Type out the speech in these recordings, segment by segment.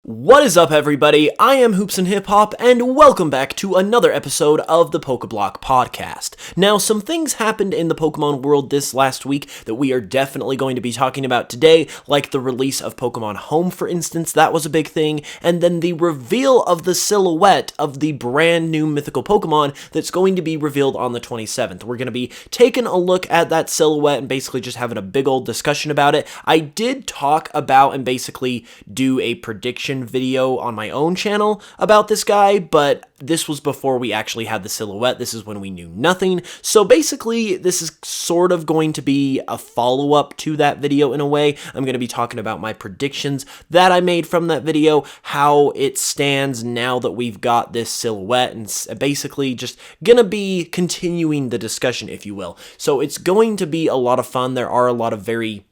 What is up, everybody? I am Hoops and Hip Hop, and welcome back to another episode of the Pokeblock Podcast. Now, some things happened in the Pokemon world this last week that we are definitely going to be talking about today, like the release of Pokemon Home, for instance. That was a big thing, and then the reveal of the silhouette of the brand new Mythical Pokemon that's going to be revealed on the 27th. We're going to be taking a look at that silhouette and basically just having a big old discussion about it. I did talk about and basically do a prediction video on my own channel about this guy, but this was before we actually had the silhouette. This is when we knew nothing. So basically, this is sort of going to be a follow-up to that video in a way. I'm going to be talking about my predictions that I made from that video, how it stands now that we've got this silhouette, and basically just going to be continuing the discussion, if you will. So it's going to be a lot of fun. There are a lot of very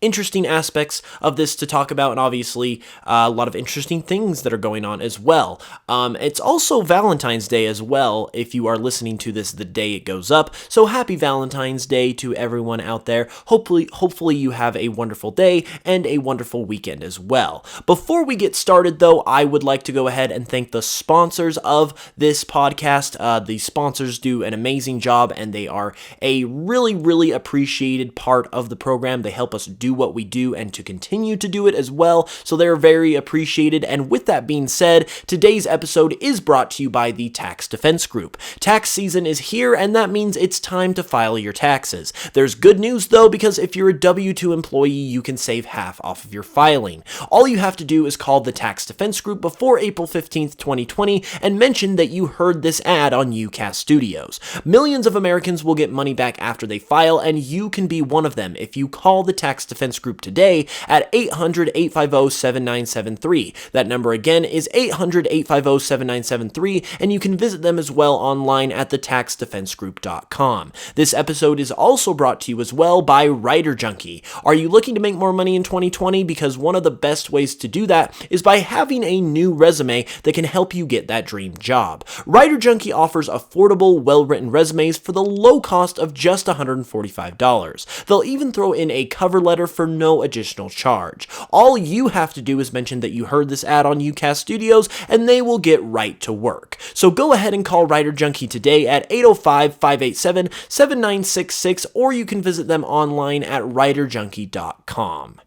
interesting aspects of this to talk about, and obviously a lot of interesting things that are going on as well. It's also Valentine's Day as well, if you are listening to this the day it goes up, so happy Valentine's Day to everyone out there. Hopefully you have a wonderful day and a wonderful weekend as well. Before we get started though, I would like to go ahead and thank the sponsors of this podcast. The sponsors do an amazing job, and they are a really appreciated part of the program. They help us do what we do and to continue to do it as well, so they're very appreciated. And with that being said, today's episode is brought to you by the Tax Defense Group. Tax season is here, and that means it's time to file your taxes. There's good news though, because if you're a W-2 employee, you can save half off of your filing. All you have to do is call the Tax Defense Group before April 15th, 2020 and mention that you heard this ad on UCast Studios. Millions of Americans will get money back after they file, and you can be one of them if you call the Tax Defense Group today at 800-850-7973. That number again is 800-850-7973, and you can visit them as well online at thetaxdefensegroup.com. This episode is also brought to you as well by Writer Junkie. Are you looking to make more money in 2020? Because one of the best ways to do that is by having a new resume that can help you get that dream job. Writer Junkie offers affordable, well-written resumes for the low cost of just $145. They'll even throw in a cover letter for no additional charge. All you have to do is mention that you heard this ad on UCast Studios, and they will get right to work. So go ahead and call Writer Junkie today at 805-587-7966, or you can visit them online at writerjunkie.com.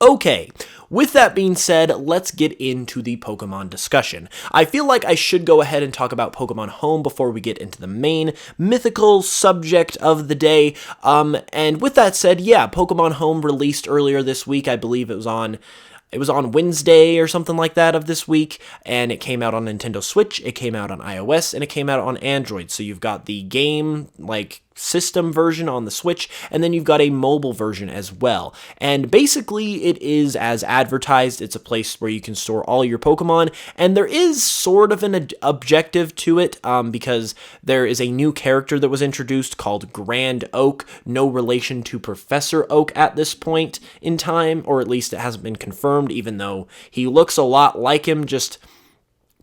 Okay, with that being said, let's get into the Pokemon discussion. I feel like I should go ahead and talk about Pokemon Home before we get into the main mythical subject of the day. And with that said, yeah, Pokemon Home released earlier this week. I believe it was on Wednesday or something like that of this week, and it came out on Nintendo Switch, it came out on iOS, and it came out on Android. So you've got the game, system version on the Switch, and then you've got a mobile version as well. And basically it is as advertised. It's a place where you can store all your Pokemon, and there is sort of an objective to it, because there is a new character that was introduced called Grand Oak, no relation to Professor Oak at this point in time, or at least it hasn't been confirmed, even though he looks a lot like him, just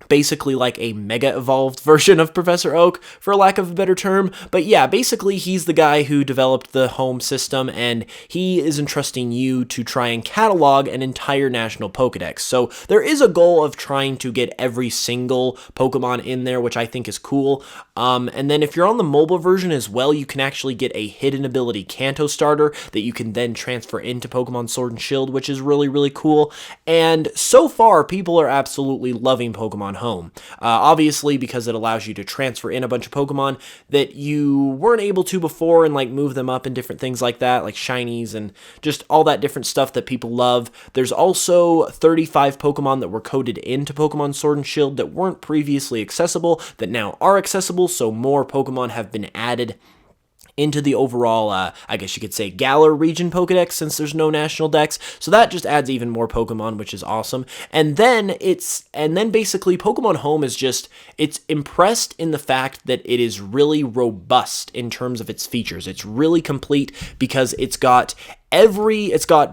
basically like a mega evolved version of Professor Oak, for lack of a better term. But yeah, basically he's the guy who developed the home system, and he is entrusting you to try and catalog an entire national Pokedex. So there is a goal of trying to get every single Pokemon in there, which I think is cool. And then if you're on the mobile version as well, you can actually get a hidden ability Kanto starter that you can then transfer into Pokemon Sword and Shield, which is really cool. And so far, people are absolutely loving Pokemon Home. Obviously, because it allows you to transfer in a bunch of Pokemon that you weren't able to before, and move them up and different things like that, like shinies and just all that different stuff that people love. There's also 35 Pokemon that were coded into Pokemon Sword and Shield that weren't previously accessible that now are accessible, so more Pokemon have been added into the overall, I guess you could say, Galar region Pokedex, since there's no national dex. So that just adds even more Pokemon, which is awesome. And then basically Pokemon Home is it's impressed in the fact that it is really robust in terms of its features. It's really complete because it's got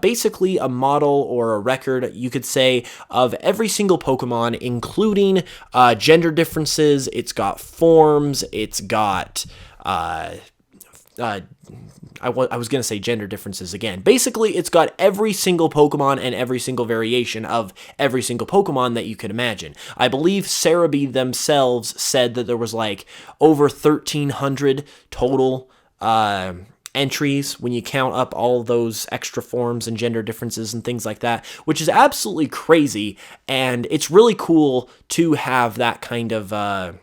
basically a model or a record, you could say, of every single Pokemon, including gender differences. It's got forms. It's got I was going to say gender differences again. Basically, it's got every single Pokemon and every single variation of every single Pokemon that you could imagine. I believe Cerebi themselves said that there was like over 1,300 total entries when you count up all those extra forms and gender differences and things like that, which is absolutely crazy. And it's really cool to have that kind of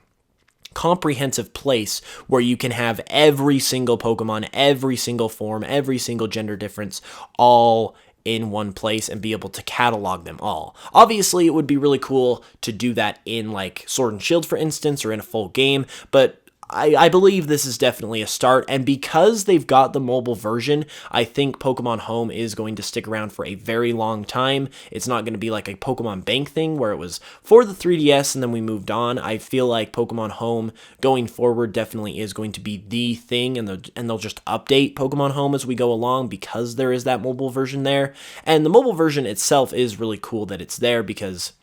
comprehensive place where you can have every single Pokemon, every single form, every single gender difference all in one place and be able to catalog them all. Obviously, it would be really cool to do that in like Sword and Shield, for instance, or in a full game, but I believe this is definitely a start, and because they've got the mobile version, I think Pokemon Home is going to stick around for a very long time. It's not going to be like a Pokemon Bank thing where it was for the 3DS and then we moved on. I feel like Pokemon Home going forward definitely is going to be the thing, and they'll just update Pokemon Home as we go along because there is that mobile version there. And the mobile version itself is really cool that it's there because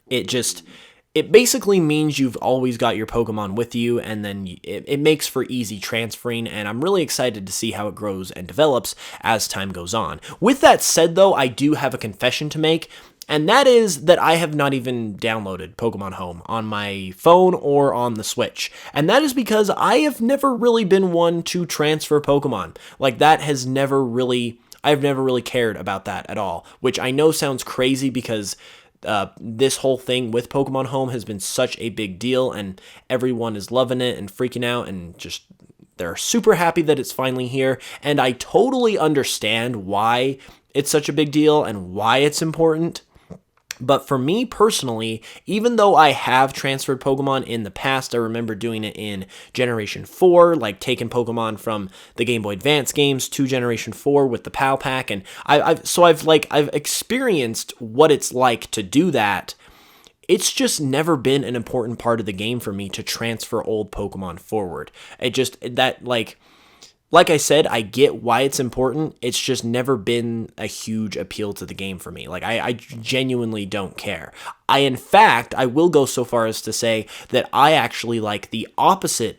it basically means you've always got your Pokemon with you, and then it makes for easy transferring, and I'm really excited to see how it grows and develops as time goes on. With that said, though, I do have a confession to make, and that is that I have not even downloaded Pokemon Home on my phone or on the Switch, and that is because I have never really been one to transfer Pokemon. Like, that has never really... I've never really cared about that at all, which I know sounds crazy because this whole thing with Pokemon Home has been such a big deal, and everyone is loving it and freaking out, and just they're super happy that it's finally here. And I totally understand why it's such a big deal and why it's important. But for me personally, even though I have transferred Pokemon in the past, I remember doing it in Generation 4, like taking Pokemon from the Game Boy Advance games to Generation 4 with the PAL Pack, and I've experienced what it's like to do that. It's just never been an important part of the game for me to transfer old Pokemon forward. Like I said, I get why it's important. It's just never been a huge appeal to the game for me. Like, I genuinely don't care. In fact, I will go so far as to say that I actually like the opposite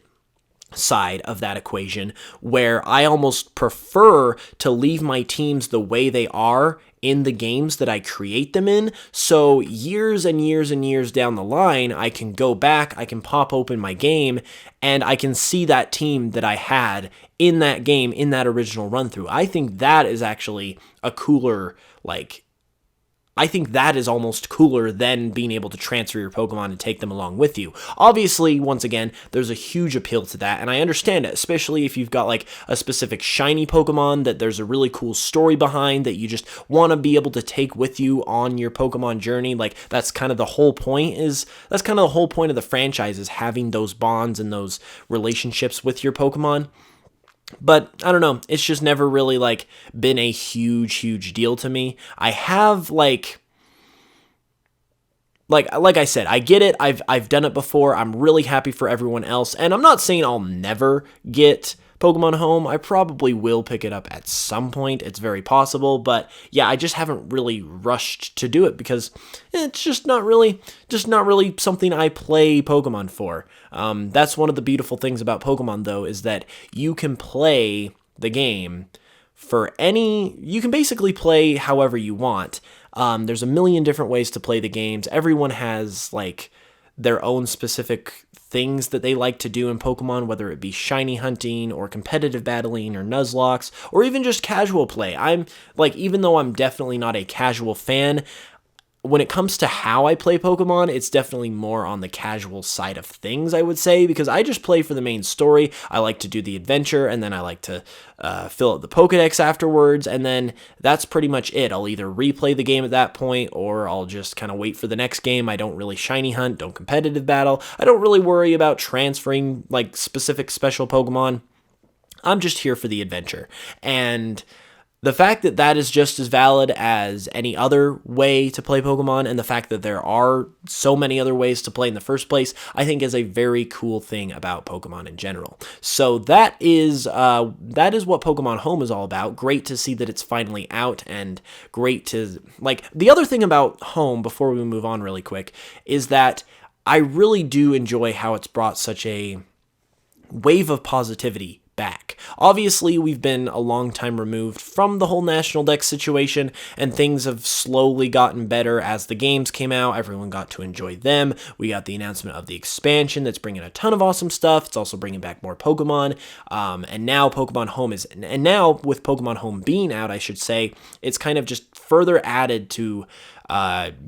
side of that equation, where I almost prefer to leave my teams the way they are in the games that I create them in, so years and years and years down the line, I can go back, I can pop open my game, and I can see that team that I had in that game, in that original run-through. I think that is actually a cooler, I think that is almost cooler than being able to transfer your Pokemon and take them along with you. Obviously, once again, there's a huge appeal to that, and I understand it, especially if you've got like a specific shiny Pokemon that there's a really cool story behind that you just want to be able to take with you on your Pokemon journey. Like, that's kind of the whole point of the franchise, is having those bonds and those relationships with your Pokemon. But I don't know, it's just never really been a huge deal to me. I have like I said, I get it. I've done it before. I'm really happy for everyone else, and I'm not saying I'll never get Pokemon Home. I probably will pick it up at some point. It's very possible, but yeah, I just haven't really rushed to do it because it's just not really something I play Pokemon for. That's one of the beautiful things about Pokemon, though, is that you can play the game you can basically play however you want. There's a million different ways to play the games. Everyone has their own specific things that they like to do in Pokemon, whether it be shiny hunting or competitive battling or Nuzlocke or even just casual play. Even though I'm definitely not a casual fan, when it comes to how I play Pokemon, it's definitely more on the casual side of things, I would say, because I just play for the main story. I like to do the adventure, and then I like to fill out the Pokedex afterwards, and then that's pretty much it. I'll either replay the game at that point, or I'll just kind of wait for the next game. I don't really shiny hunt, don't competitive battle. I don't really worry about transferring specific special Pokemon. I'm just here for the adventure, and the fact that that is just as valid as any other way to play Pokemon, and the fact that there are so many other ways to play in the first place, I think is a very cool thing about Pokemon in general. So that is what Pokemon Home is all about. Great to see that it's finally out, and great to... the other thing about Home, before we move on really quick, is that I really do enjoy how it's brought such a wave of positivity back. Obviously, we've been a long time removed from the whole National Dex situation, and things have slowly gotten better as the games came out. Everyone got to enjoy them. We got the announcement of the expansion that's bringing a ton of awesome stuff. It's also bringing back more Pokemon, and now now with Pokemon Home being out, I should say, it's kind of just further added to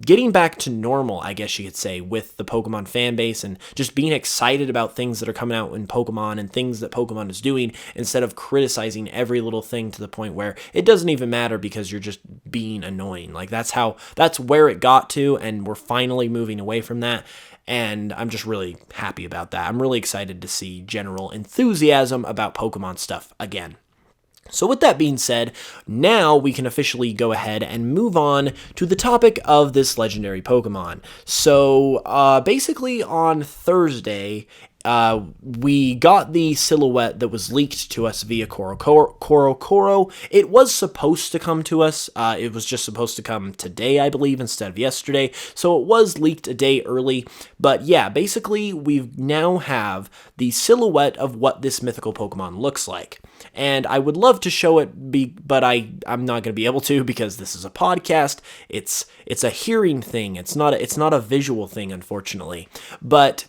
getting back to normal, I guess you could say, with the Pokemon fan base and just being excited about things that are coming out in Pokemon and things that Pokemon is doing instead of criticizing every little thing to the point where it doesn't even matter because you're just being annoying. Like that's where it got to, and we're finally moving away from that. And I'm just really happy about that. I'm really excited to see general enthusiasm about Pokemon stuff again. So with that being said, now we can officially go ahead and move on to the topic of this legendary Pokemon. So basically on Thursday, we got the silhouette that was leaked to us via Coro. It was supposed to come to us. It was just supposed to come today, I believe, instead of yesterday. So it was leaked a day early. But yeah, basically, we now have the silhouette of what this mythical Pokemon looks like. And I would love to show it, but I'm not going to be able to because this is a podcast. It's a hearing thing. It's not a visual thing, unfortunately. But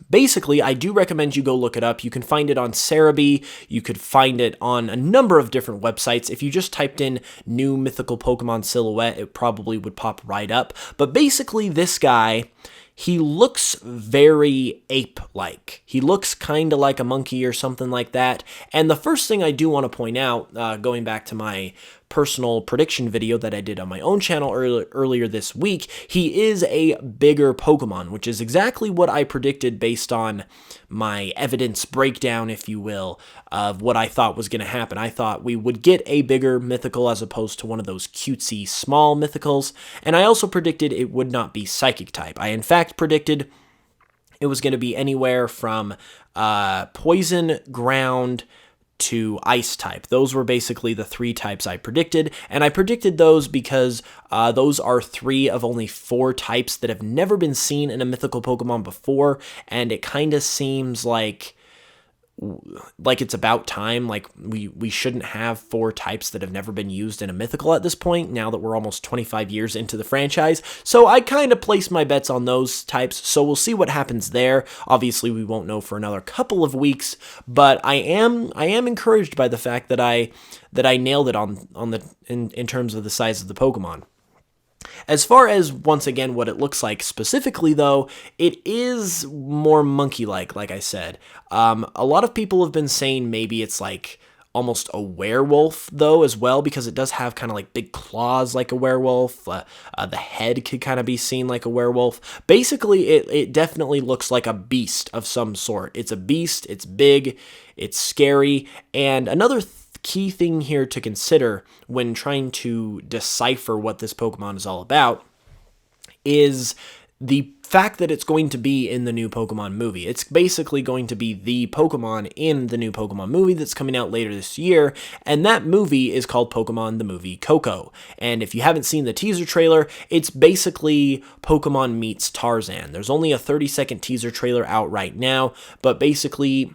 basically, I do recommend you go look it up. You can find it on Cerebi. You could find it on a number of different websites. If you just typed in new mythical Pokemon silhouette, it probably would pop right up. But basically, this guy, he looks very ape-like. He looks kind of like a monkey or something like that. And the first thing I do want to point out, going back to my personal prediction video that I did on my own channel earlier this week, he is a bigger Pokemon, which is exactly what I predicted based on my evidence breakdown, if you will, of what I thought was going to happen. I thought we would get a bigger mythical as opposed to one of those cutesy small mythicals, and I also predicted it would not be psychic type. I in fact predicted it was going to be anywhere from poison, ground, to ice type. Those were basically the three types I predicted, and I predicted those because those are 3 of only 4 types that have never been seen in a mythical Pokemon before, and it kind of seems like it's about time. Like we shouldn't have 4 types that have never been used in a mythical at this point, now that we're almost 25 years into the franchise. So I kind of placed my bets on those types, so we'll see what happens there. Obviously, we won't know for another couple of weeks, but I am encouraged by the fact that I nailed it in terms of the size of the Pokemon. As far as, once again, what it looks like specifically, though, it is more monkey-like I said. A lot of people have been saying maybe it's like almost a werewolf, though, as well, because it does have kind of like big claws like a werewolf. The head could kind of be seen like a werewolf. Basically, it definitely looks like a beast of some sort. It's a beast, it's big, it's scary, and another key thing here to consider when trying to decipher what this Pokemon is all about is the fact that it's going to be in the new Pokemon movie. It's basically going to be the Pokemon in the new Pokemon movie that's coming out later this year, and that movie is called Pokemon the Movie Coco. And if you haven't seen the teaser trailer, it's basically Pokemon meets Tarzan. There's only a 30-second teaser trailer out right now, but basically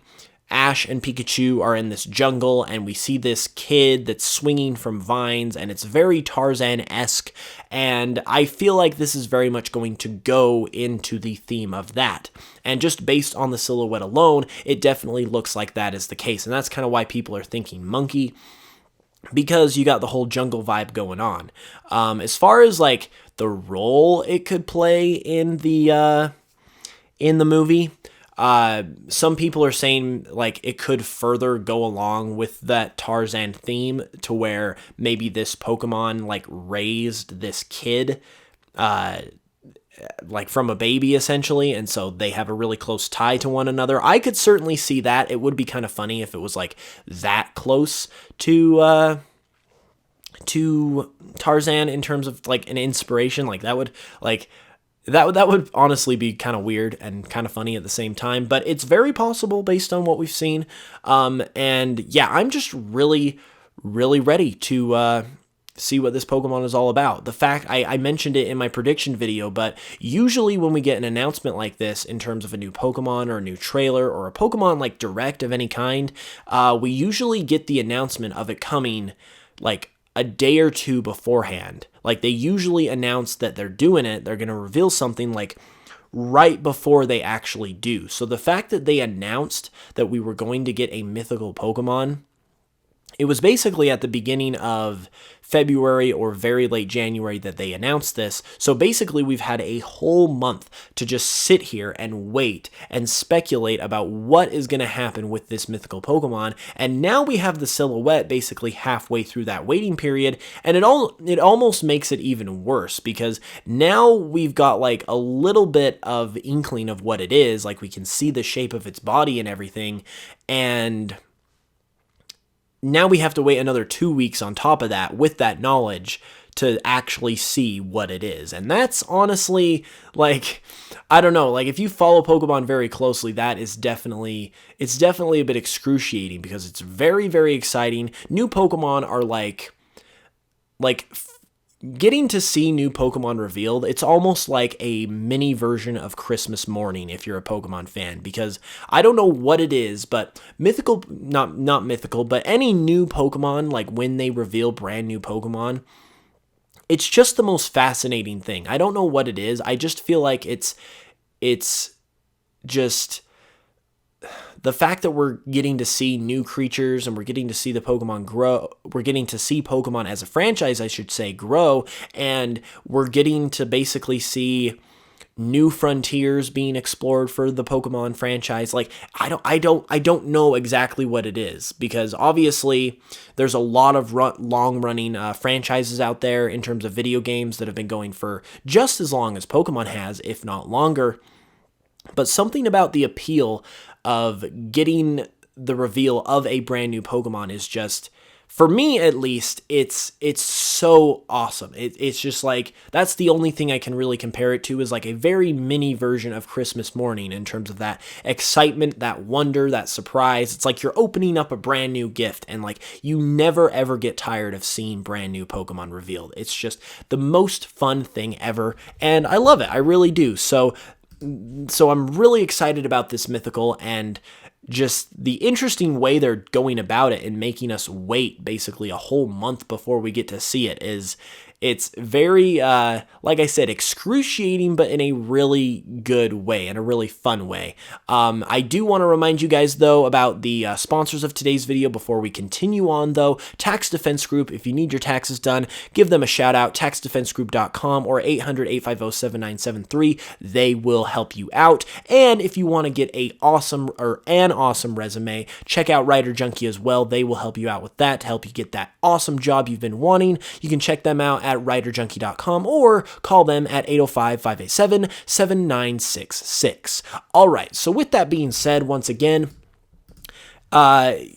Ash and Pikachu are in this jungle, and we see this kid that's swinging from vines, and it's very Tarzan-esque, and I feel like this is very much going to go into the theme of that. And just based on the silhouette alone, it definitely looks like that is the case, and that's kind of why people are thinking monkey, because you got the whole jungle vibe going on. As far as like the role it could play in the movie, some people are saying like it could further go along with that Tarzan theme to where maybe this Pokemon like raised this kid like from a baby essentially, and so they have a really close tie to one another. I could certainly see that. It would be kind of funny if it was like that close to Tarzan in terms of like an inspiration. Like that would honestly be kind of weird and kind of funny at the same time, but it's very possible based on what we've seen. And yeah, I'm just really, really ready to see what this Pokemon is all about. The fact, I mentioned it in my prediction video, but usually when we get an announcement like this in terms of a new Pokemon or a new trailer or a Pokemon like Direct of any kind, we usually get the announcement of it coming like a day or two beforehand. Like they usually announce that they're doing it, they're going to reveal something like right before they actually do. So the fact that they announced that we were going to get a mythical Pokemon, it was basically at the beginning of February or very late January that they announced this. So basically we've had a whole month to just sit here and wait and speculate about what is going to happen with this mythical Pokemon. And now we have the silhouette basically halfway through that waiting period. And it almost makes it even worse because now we've got like a little bit of inkling of what it is. Like we can see the shape of its body and everything. And now we have to wait another 2 weeks on top of that with that knowledge to actually see what it is. And that's honestly, like, I don't know, like if you follow Pokemon very closely, that is definitely a bit excruciating because it's very, very exciting. New Pokemon are like getting to see new Pokemon revealed, it's almost like a mini version of Christmas morning if you're a Pokemon fan, because I don't know what it is, but mythical, not mythical, but any new Pokemon, like when they reveal brand new Pokemon, it's just the most fascinating thing. I don't know what it is. I just feel like it's just the fact that we're getting to see new creatures and we're getting to see the Pokemon grow, we're getting to see Pokemon as a franchise, I should say, grow, and we're getting to basically see new frontiers being explored for the Pokemon franchise. Like, I don't know exactly what it is, because obviously there's a lot of long-running franchises out there in terms of video games that have been going for just as long as Pokemon has, if not longer. But something about the appeal of getting the reveal of a brand new Pokemon is just, for me at least, it's so awesome. It's just like, that's the only thing I can really compare it to, is like a very mini version of Christmas morning in terms of that excitement, that wonder, that surprise. It's like you're opening up a brand new gift, and like you never ever get tired of seeing brand new Pokemon revealed. It's just the most fun thing ever, and I love it. I really do. So I'm really excited about this Mythical, and just the interesting way they're going about it and making us wait basically a whole month before we get to see it it's very, like I said, excruciating, but in a really good way, in a really fun way. I do want to remind you guys, though, about the sponsors of today's video before we continue on, though. Tax Defense Group, if you need your taxes done, give them a shout out, taxdefensegroup.com or 800-850-7973. They will help you out. And if you want to get an awesome resume, check out Writer Junkie as well. They will help you out with that to help you get that awesome job you've been wanting. You can check them out at writerjunkie.com or call them at 805-587-7966. All right, so with that being said, once again, I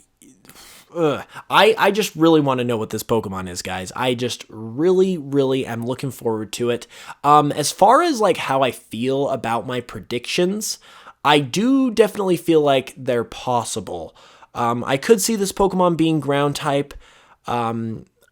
just really want to know what this Pokemon is, guys. I just really, really am looking forward to it. As far as like how I feel about my predictions, I do definitely feel like they're possible. I could see this Pokemon being ground type.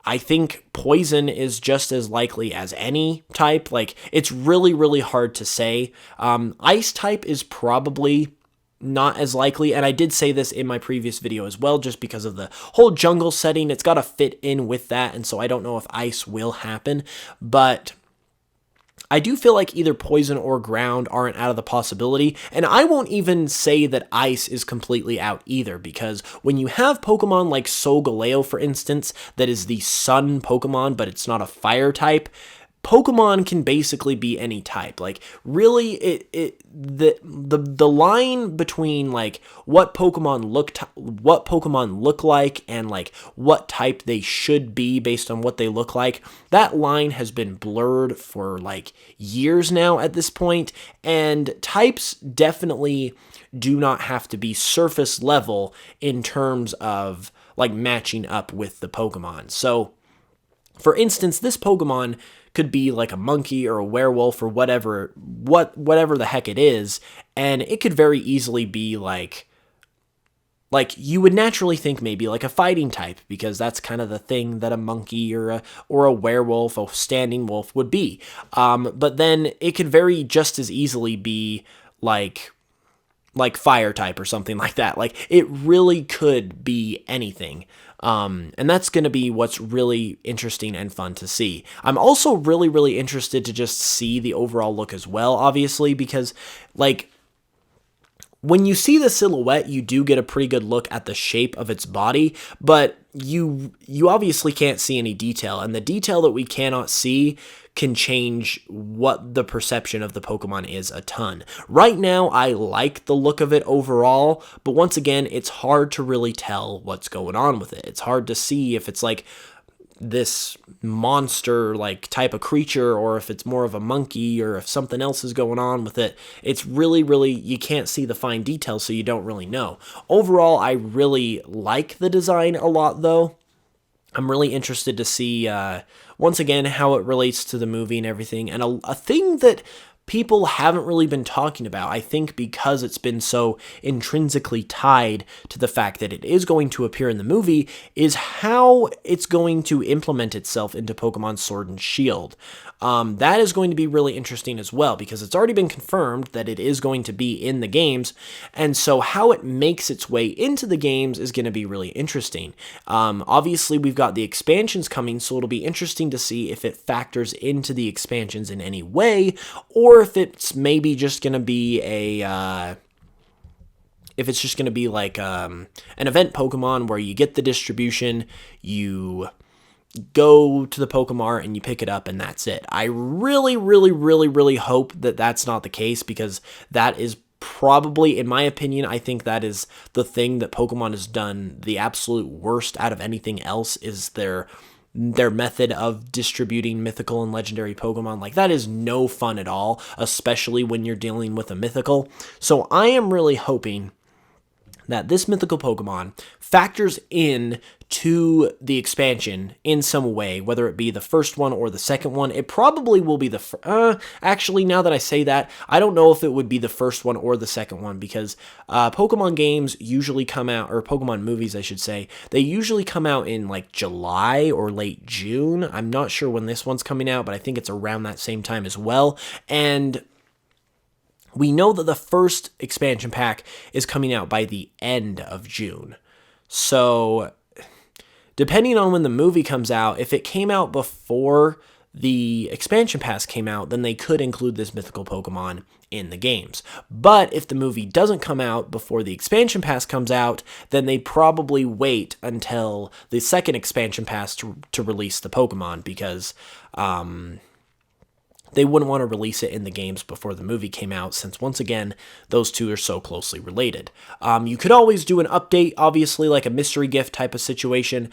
I think poison is just as likely as any type. Like, it's really, really hard to say. Ice type is probably not as likely, and I did say this in my previous video as well, just because of the whole jungle setting. It's got to fit in with that, and so I don't know if ice will happen, but I do feel like either poison or ground aren't out of the possibility, and I won't even say that ice is completely out either, because when you have Pokemon like Solgaleo, for instance, that is the sun Pokemon, but it's not a fire type, Pokemon can basically be any type. Like, really, the line between like what Pokemon look like and like what type they should be based on what they look like, that line has been blurred for like years now at this point, and types definitely do not have to be surface level in terms of like matching up with the Pokemon. So, for instance, this Pokemon could be like a monkey or a werewolf or whatever the heck it is, and it could very easily be like like you would naturally think maybe like a fighting type, because that's kind of the thing that a monkey or a werewolf, a standing wolf would be. But then it could very just as easily be like fire type or something like that. Like it really could be anything. And that's going to be what's really interesting and fun to see. I'm also really, really interested to just see the overall look as well, obviously, because like when you see the silhouette, you do get a pretty good look at the shape of its body, but you obviously can't see any detail, and the detail that we cannot see can change what the perception of the Pokemon is a ton. Right now, I like the look of it overall, but once again, it's hard to really tell what's going on with it. It's hard to see if it's like this monster like type of creature, or if it's more of a monkey, or if something else is going on with it. It's really, you can't see the fine details, so you don't really know. Overall, I really like the design a lot, though. I'm really interested to see, once again, how it relates to the movie and everything. And a thing that people haven't really been talking about, I think because it's been so intrinsically tied to the fact that it is going to appear in the movie, is how it's going to implement itself into Pokemon Sword and Shield. That is going to be really interesting as well, because it's already been confirmed that it is going to be in the games, and so how it makes its way into the games is going to be really interesting. Obviously, we've got the expansions coming, so it'll be interesting to see if it factors into the expansions in any way, or if it's maybe just going to be like an event Pokemon where you get the distribution, you go to the Pokemon and you pick it up, and that's it. I really hope that that's not the case, because that is probably, in my opinion, I think that is the thing that Pokemon has done the absolute worst out of anything else, is their method of distributing mythical and legendary Pokemon. Like, that is no fun at all, especially when you're dealing with a mythical. So I am really hoping that this mythical Pokemon factors in to the expansion in some way, whether it be the first one or the second one. It probably will be actually, now that I say that, I don't know if it would be the first one or the second one, because Pokemon games usually come out, or Pokemon movies, I should say, they usually come out in like July or late June. I'm not sure when this one's coming out, but I think it's around that same time as well. And we know that the first expansion pack is coming out by the end of June. So, depending on when the movie comes out, if it came out before the expansion pass came out, then they could include this mythical Pokemon in the games. But if the movie doesn't come out before the expansion pass comes out, then they probably wait until the second expansion pass to release the Pokemon, because they wouldn't want to release it in the games before the movie came out, since, once again, those two are so closely related. You could always do an update, obviously, like a mystery gift type of situation,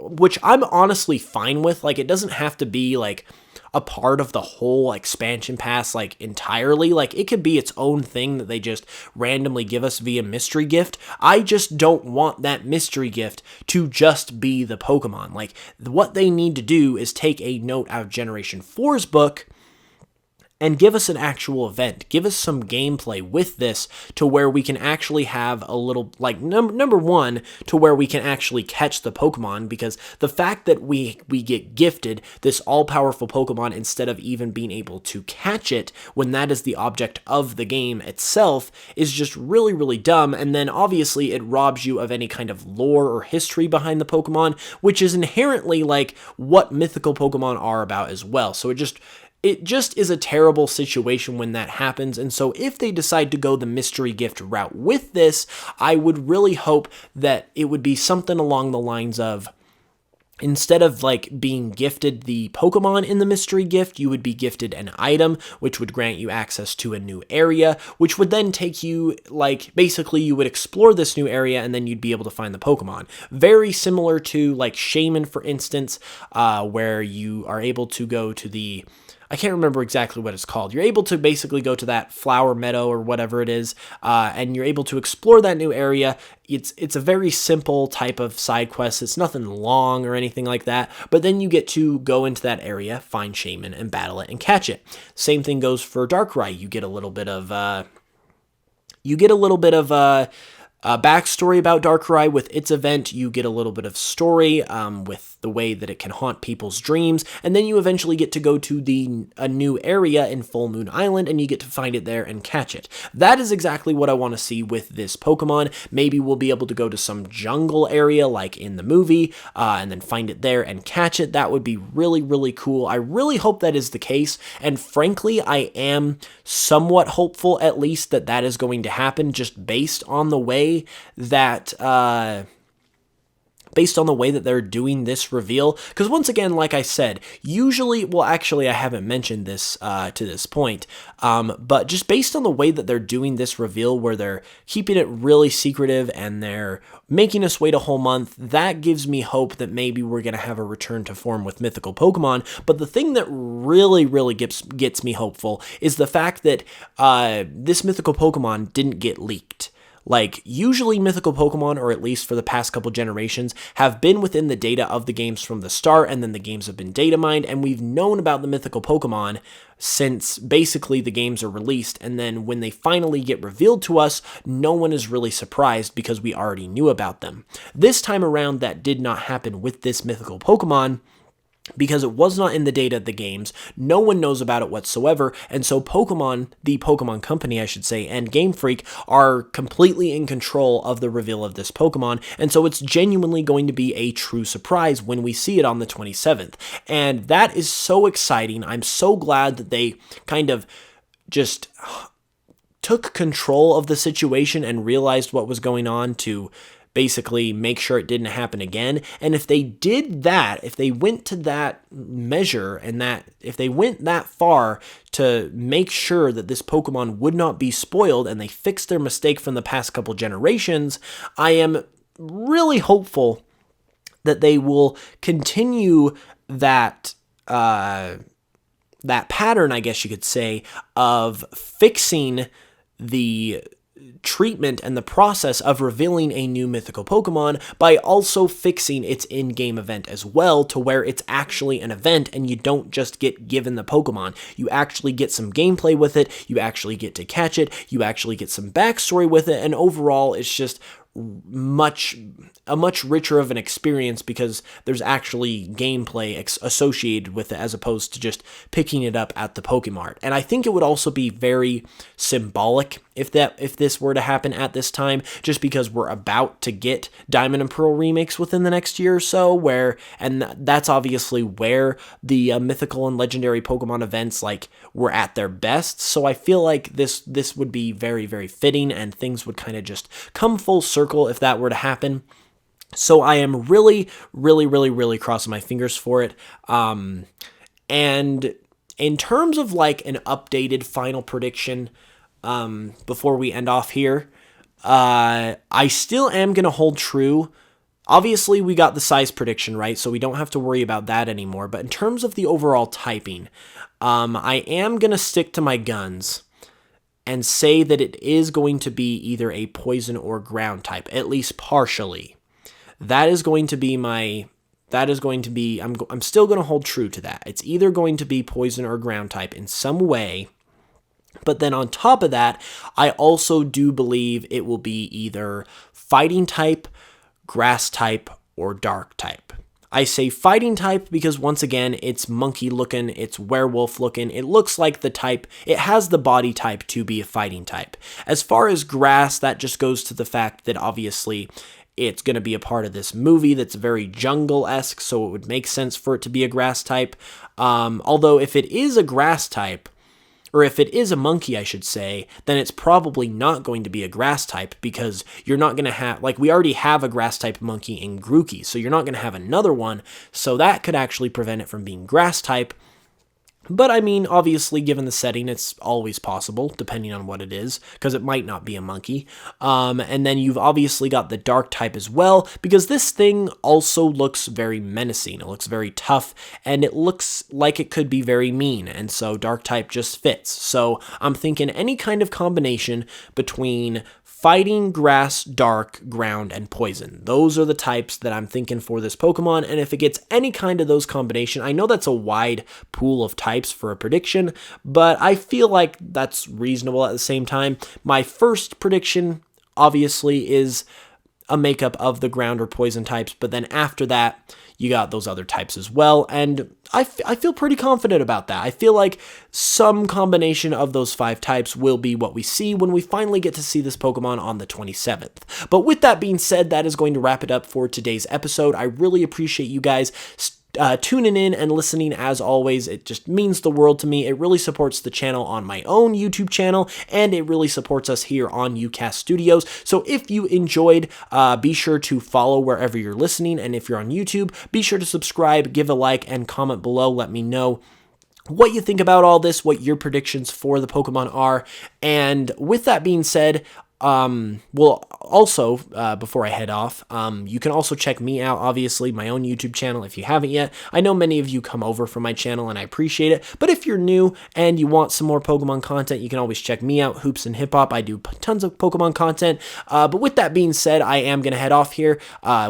which I'm honestly fine with. Like, it doesn't have to be, like, a part of the whole expansion pass, like, entirely. Like, it could be its own thing that they just randomly give us via mystery gift. I just don't want that mystery gift to just be the Pokemon. Like, what they need to do is take a note out of Generation 4's book and give us an actual event. Give us some gameplay with this, to where we can actually have a little, like, number one, to where we can actually catch the Pokemon, because the fact that we get gifted this all-powerful Pokemon instead of even being able to catch it when that is the object of the game itself is just really dumb. And then obviously it robs you of any kind of lore or history behind the Pokemon, which is inherently like what mythical Pokemon are about as well. So it just is a terrible situation when that happens. And so if they decide to go the mystery gift route with this, I would really hope that it would be something along the lines of, instead of like being gifted the Pokemon in the mystery gift, you would be gifted an item, which would grant you access to a new area, which would then take you, like, basically you would explore this new area and then you'd be able to find the Pokemon. Very similar to like Shaman, for instance, where you are able to go to the, I can't remember exactly what it's called. You're able to basically go to that flower meadow or whatever it is, and you're able to explore that new area. It's a very simple type of side quest. It's nothing long or anything like that, but then you get to go into that area, find Shaman, and battle it and catch it. Same thing goes for Darkrai. You get a little bit of backstory about Darkrai with its event. You get a little bit of story with the way that it can haunt people's dreams, and then you eventually get to go to a new area in Full Moon Island, and you get to find it there and catch it. That is exactly what I want to see with this Pokemon. Maybe we'll be able to go to some jungle area like in the movie, and then find it there and catch it. That would be really, really cool. I really hope that is the case, and frankly, I am somewhat hopeful at least that that is going to happen, just based on the way that they're doing this reveal. Because once again, like I said, usually, well, actually, I haven't mentioned this to this point, but just based on the way that they're doing this reveal, where they're keeping it really secretive and they're making us wait a whole month, that gives me hope that maybe we're going to have a return to form with mythical Pokemon. But the thing that really, really gets me hopeful is the fact that this mythical Pokemon didn't get leaked. Like, usually mythical Pokemon, or at least for the past couple generations, have been within the data of the games from the start, and then the games have been data mined, and we've known about the mythical Pokemon since basically the games are released, and then when they finally get revealed to us, no one is really surprised because we already knew about them. This time around, that did not happen with this mythical Pokemon, because it was not in the data of the games. No one knows about it whatsoever, and so Pokemon, the Pokemon Company, I should say, and Game Freak are completely in control of the reveal of this Pokemon, and so it's genuinely going to be a true surprise when we see it on the 27th, and that is so exciting. I'm so glad that they kind of just took control of the situation and realized what was going on to basically make sure it didn't happen again. And if they did that, if they went to that measure, and that if they went that far to make sure that this Pokemon would not be spoiled, and they fixed their mistake from the past couple generations, I am really hopeful that they will continue that that pattern, I guess you could say, of fixing the treatment and the process of revealing a new mythical Pokemon by also fixing its in-game event as well, to where it's actually an event and you don't just get given the Pokemon. You actually get some gameplay with it, you actually get to catch it, you actually get some backstory with it, and overall it's just a much richer of an experience because there's actually gameplay associated with it, as opposed to just picking it up at the Pokemart. And I think it would also be very symbolic if this were to happen at this time, just because we're about to get Diamond and Pearl remakes within the next year or so, and that's obviously where the mythical and legendary Pokemon events were at their best. So I feel like this would be very, very fitting, and things would kind of just come full circle if that were to happen. So I am really, really, really, really crossing my fingers for it. And in terms of an updated final prediction, before we end off here, I still am going to hold true. Obviously, we got the size prediction right, so we don't have to worry about that anymore. But in terms of the overall typing, I am going to stick to my guns and say that it is going to be either a poison or ground type, at least partially. I'm still going to hold true to that. It's either going to be poison or ground type in some way. But then on top of that, I also do believe it will be either fighting type, grass type, or dark type. I say fighting type because, once again, it's monkey looking, it's werewolf looking, it looks like the type, it has the body type to be a fighting type. As far as grass, that just goes to the fact that obviously it's going to be a part of this movie that's very jungle-esque, so it would make sense for it to be a grass type. Although if it is a grass type, or if it is a monkey, I should say, then it's probably not going to be a grass type, because you're not going to have, we already have a grass type monkey in Grookey, so you're not going to have another one, so that could actually prevent it from being grass type. But I mean, obviously, given the setting, it's always possible, depending on what it is, because it might not be a monkey. And then you've obviously got the dark type as well, because this thing also looks very menacing. It looks very tough, and it looks like it could be very mean, and so dark type just fits. So I'm thinking any kind of combination between fighting, grass, dark, ground, and poison. Those are the types that I'm thinking for this Pokemon, and if it gets any kind of those combination, I know that's a wide pool of types for a prediction, but I feel like that's reasonable at the same time. My first prediction, obviously is a makeup of the ground or poison types, but then after that, you got those other types as well, and I feel pretty confident about that. I feel like some combination of those 5 types will be what we see when we finally get to see this Pokemon on the 27th. But with that being said, that is going to wrap it up for today's episode. I really appreciate you guys tuning in and listening as always. It just means the world to me. It really supports the channel on my own YouTube channel, and it really supports us here on UCast Studios. So if you enjoyed, be sure to follow wherever you're listening, and if you're on YouTube, be sure to subscribe, give a like, and comment below. Let me know what you think about all this, what your predictions for the Pokemon are. And with that being said, well, also, before I head off, you can also check me out, obviously, my own YouTube channel if you haven't yet. I know many of you come over from my channel and I appreciate it, but if you're new and you want some more Pokemon content, you can always check me out, Hoops and Hip Hop. I do tons of Pokemon content, but with that being said, I am going to head off here.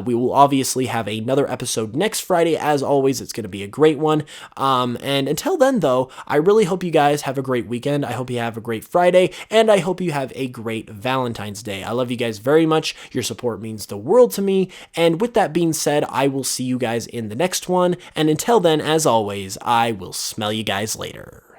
We will obviously have another episode next Friday. As always, it's going to be a great one, and until then, though, I really hope you guys have a great weekend. I hope you have a great Friday, and I hope you have a great Valentine's Day. I love you guys very much. Your support means the world to me. And with that being said, I will see you guys in the next one. And until then, as always, I will smell you guys later.